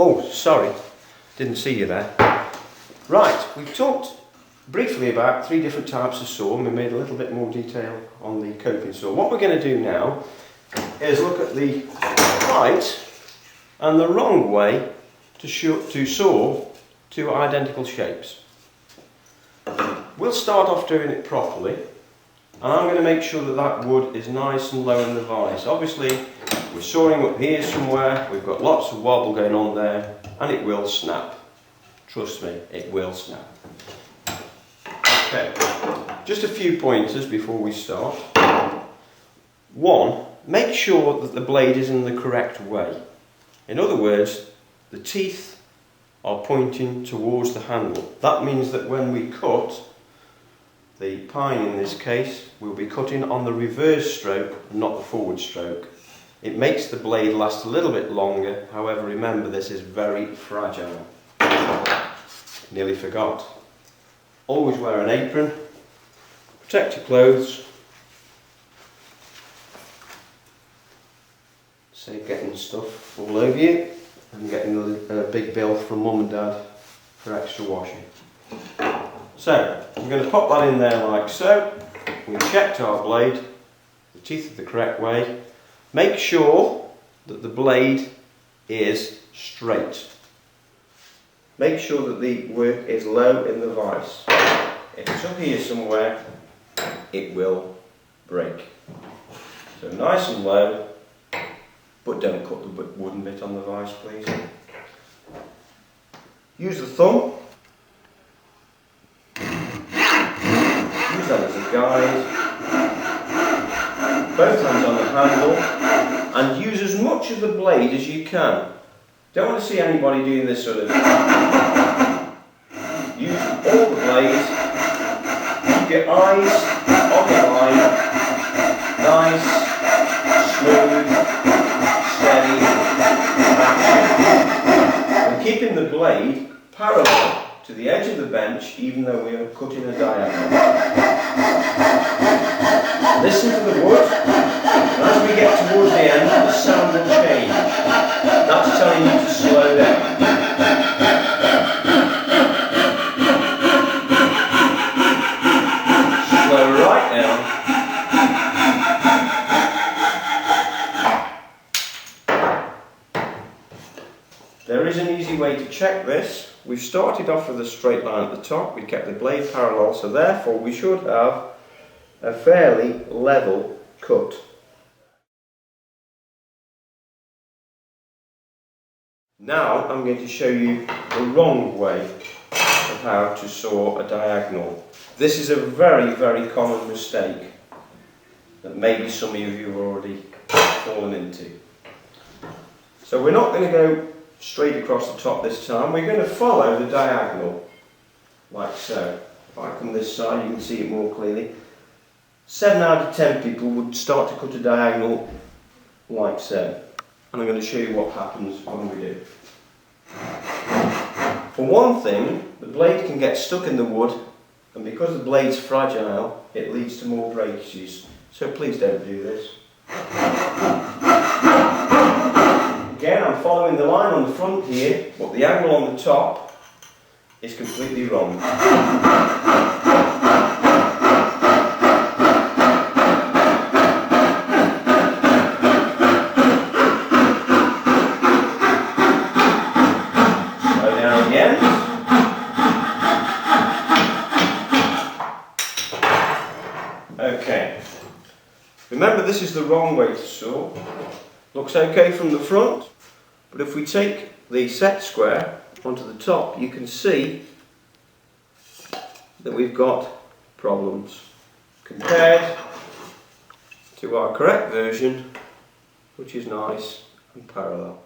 Oh, sorry, didn't see you there. Right, we've talked briefly about 3 different types of saw and we made a little bit more detail on the coping saw. What we're going to do now is look at the right and the wrong way to saw 2 identical shapes. We'll start off doing it properly, and I'm going to make sure that that wood is nice and low in the vise. Obviously we're sawing up here somewhere, we've got lots of wobble going on there, and it will snap. Trust me, it will snap. Okay, just a few pointers before we start. 1, make sure that the blade is in the correct way. In other words, the teeth are pointing towards the handle. That means that when we cut, the pine in this case, we'll be cutting on the reverse stroke, not the forward stroke. It makes the blade last a little bit longer, however remember this is very fragile. Nearly forgot. Always wear an apron, protect your clothes, save getting stuff all over you and getting a big bill from mum and dad for extra washing. So, I'm going to pop that in there like so. We've checked our blade, the teeth are the correct way. Make sure that the blade is straight. Make sure that the work is low in the vise. If it's up here somewhere, it will break. So nice and low, but don't cut the wooden bit on the vise, please. Use the thumb. Use that as a guide. Both hands on the handle, and use as much of the blade as you can. Don't want to see anybody doing this sort of. Use all the blades. Keep your eyes on the line. Nice, smooth, steady action. And keeping the blade parallel to the edge of the bench, even though we are cutting a diagonal. Listen to the wood, and as we get towards the end, the sound will change. That's telling you to slow down. Slow right down. There is an easy way to check this. We've started off with a straight line at the top, we kept the blade parallel, so therefore we should have a fairly level cut. Now I'm going to show you the wrong way of how to saw a diagonal. This is a very, very common mistake that maybe some of you have already fallen into. So we're not going to go straight across the top this time, we're going to follow the diagonal, like so. If I come this side you can see it more clearly. 7 out of 10 people would start to cut a diagonal like so. And I'm going to show you what happens when we do. For one thing, the blade can get stuck in the wood, and because the blade's fragile, it leads to more breakages. So please don't do this. Again, I'm following the line on the front here, but the angle on the top is completely wrong. Okay, remember this is the wrong way to saw. Looks okay from the front, but if we take the set square onto the top, you can see that we've got problems compared to our correct version, which is nice and parallel.